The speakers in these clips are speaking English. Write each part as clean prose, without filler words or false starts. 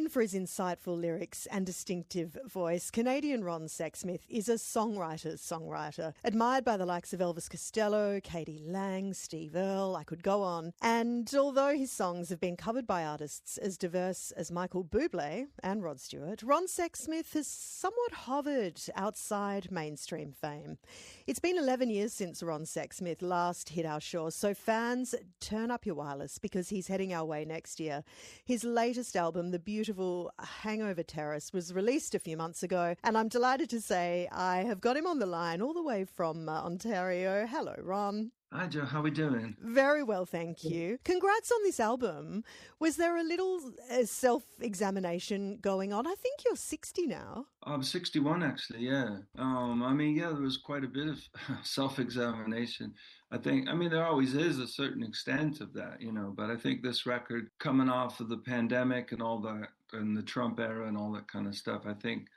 Known for his insightful lyrics and distinctive voice, Canadian Ron Sexsmith is a songwriter, admired by the likes of Elvis Costello, Katie Lang, Steve Earle, I could go on. And although his songs have been covered by artists as diverse as Michael Bublé and Rod Stewart, Ron Sexsmith has somewhat hovered outside mainstream fame. It's been 11 years since Ron Sexsmith last hit our shores, so fans, turn up your wireless because he's heading our way next year. His latest album, the beautiful Hangover Terrace, was released a few months ago, and I'm delighted to say I have got him on the line all the way from Ontario. Hello, Ron. Hi, Joe. How are we doing? Very well, thank you. Congrats on this album. Was there a little self-examination going on? I think you're 60 now. I'm 61, actually, yeah. There was quite a bit of self-examination. There always is a certain extent of that, but I think this record coming off of the pandemic and all that, and the Trump era and all that kind of stuff, I think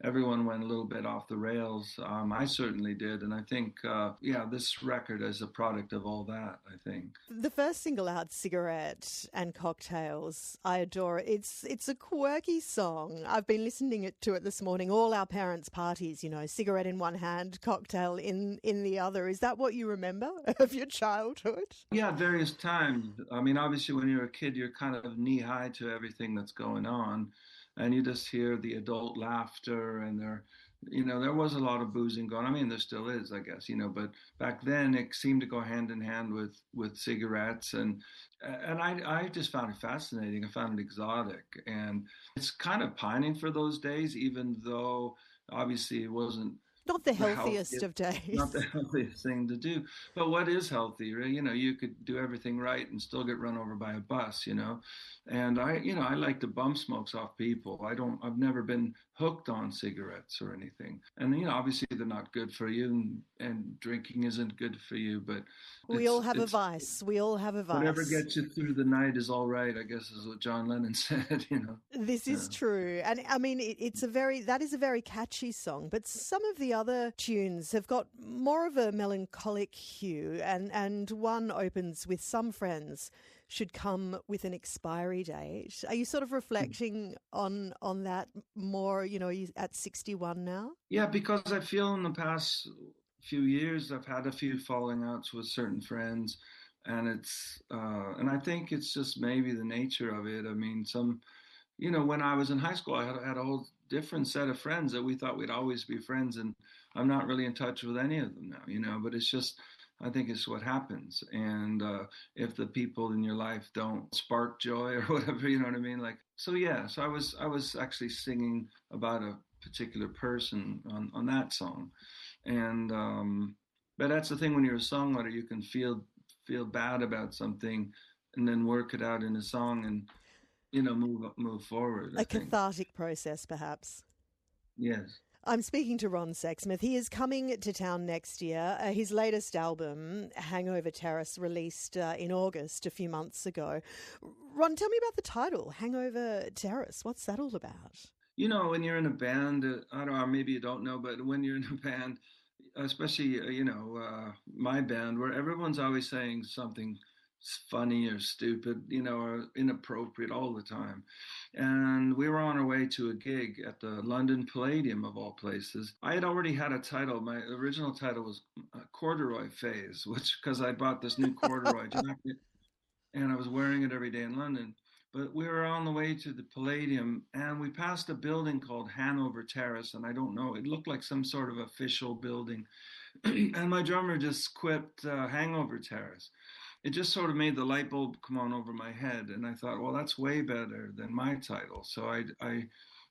everyone went a little bit off the rails. I certainly did. And I think, this record is a product of all that, I think. The first single out, Cigarette and Cocktails, I adore it. It's a quirky song. I've been listening to it this morning. All our parents' parties, cigarette in one hand, cocktail in the other. Is that what you remember of your childhood? Yeah, at various times. Obviously when you're a kid, you're kind of knee-high to everything that's going on. And you just hear the adult laughter, and there was a lot of boozing going. There still is, I guess, but back then it seemed to go hand in hand with cigarettes, and I just found it fascinating. I found it exotic, and it's kind of pining for those days, even though obviously it wasn't not the healthiest of days. Not the healthiest thing to do. But what is healthy? You could do everything right and still get run over by a bus, And I like to bum smokes off people. I've never been hooked on cigarettes or anything. And, obviously they're not good for you, and drinking isn't good for you, but we all have a vice. We all have a vice. Whatever gets you through the night is all right, I guess, is what John Lennon said, This is true. And that is a very catchy song, but some of the other tunes have got more of a melancholic hue, and one opens with "Some friends should come with an expiry date." Are you sort of reflecting on that more, you at 61 now? Yeah, because I feel in the past few years I've had a few falling outs with certain friends, and and I think it's just maybe the nature of it. When I was in high school, I had a whole different set of friends that we thought we'd always be friends, and I'm not really in touch with any of them now, but it's just, I think it's what happens. And if the people in your life don't spark joy or whatever, you know what I mean? So I was actually singing about a particular person on that song. And but that's the thing, when you're a songwriter, you can feel bad about something and then work it out in a song and move forward. A cathartic process, perhaps. Yes. I'm speaking to Ron Sexsmith. He is coming to town next year. His latest album, Hangover Terrace, released in August a few months ago. Ron, tell me about the title, Hangover Terrace. What's that all about? When you're in a band, I don't know, maybe you don't know, but when you're in a band, especially, my band, where everyone's always saying something funny or stupid, or inappropriate all the time. And we were on our way to a gig at the London Palladium, of all places. I had already had a title. My original title was Corduroy Phase, because I bought this new corduroy jacket and I was wearing it every day in London. But we were on the way to the Palladium, and we passed a building called Hangover Terrace, and I don't know, it looked like some sort of official building. And my drummer just quipped Hangover Terrace. It just sort of made the light bulb come on over my head, and I thought, well, that's way better than my title. So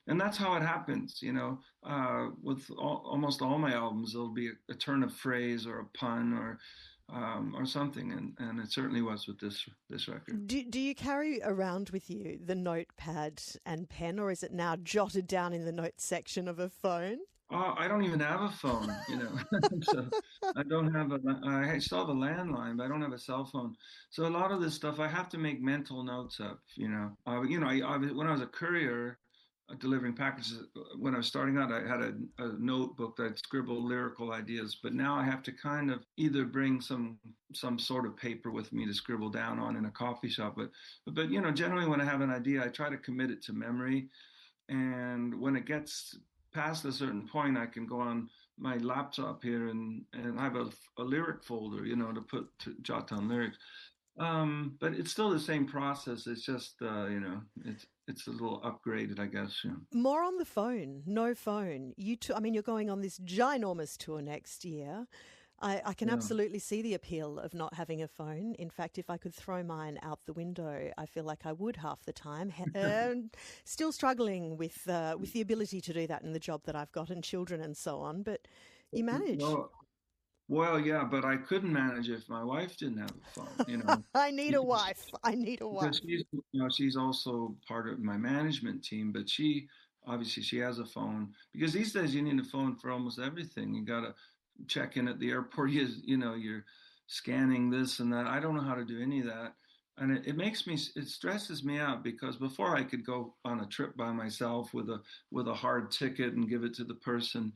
and that's how it happens, with almost all my albums, there'll be a turn of phrase or a pun or something, and it certainly was with this record. Do you carry around with you the notepad and pen, or is it now jotted down in the notes section of a phone? I don't even have a phone, So I still have a landline, but I don't have a cell phone. So a lot of this stuff, I have to make mental notes of, when I was a courier, delivering packages. When I was starting out, I had a notebook that I'd scribble lyrical ideas, but now I have to kind of either bring some sort of paper with me to scribble down on in a coffee shop. But you know, generally when I have an idea, I try to commit it to memory, and when it gets past a certain point, I can go on my laptop here and I have a lyric folder, you know, to jot down lyrics. But it's still the same process. It's just you know, it's a little upgraded, I guess. You know. More on the phone, no phone. I mean, you're going on this ginormous tour next year. I can Yeah. absolutely see the appeal of not having a phone. In fact, if I could throw mine out the window, I feel like I would half the time. Still struggling with the ability to do that in the job that I've got and children and so on. But you manage. Well, well, yeah, but I couldn't manage if my wife didn't have a phone, you know, I need a because wife. I need a because wife. she's also part of my management team, but she obviously she has a phone because these days you need a phone for almost everything. You got to check in at the airport. You know, you're scanning this and that. I don't know how to do any of that. And it makes me, it stresses me out because before I could go on a trip by myself with a hard ticket and give it to the person,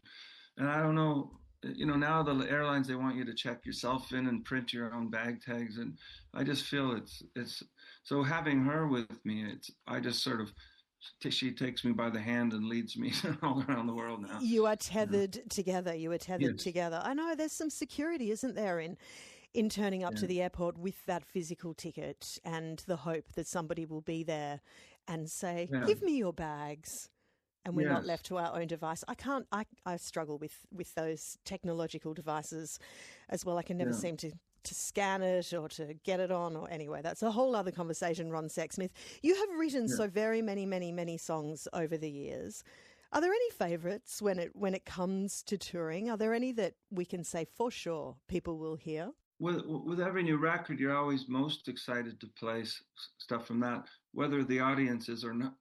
and I don't know, you know, now the airlines they want you to check yourself in and print your own bag tags, and I just feel it's so having her with me. It's I just sort of she takes me by the hand and leads me all around the world now. You are Yeah. tethered together. You are tethered Yes. together. I know there's some security, isn't there, in turning up Yeah. to the airport with that physical ticket and the hope that somebody will be there and say, Yeah. "Give me your bags." And we're not Yes. left to our own device. I struggle with those technological devices as well. I can never Yeah. seem to scan it or to get it on or anyway. That's a whole other conversation, Ron Sexsmith. You have written Yeah. so very many, many, many songs over the years. Are there any favourites when it comes to touring? Are there any that we can say for sure people will hear? With every new record, you're always most excited to play stuff from that, whether the audience is or not.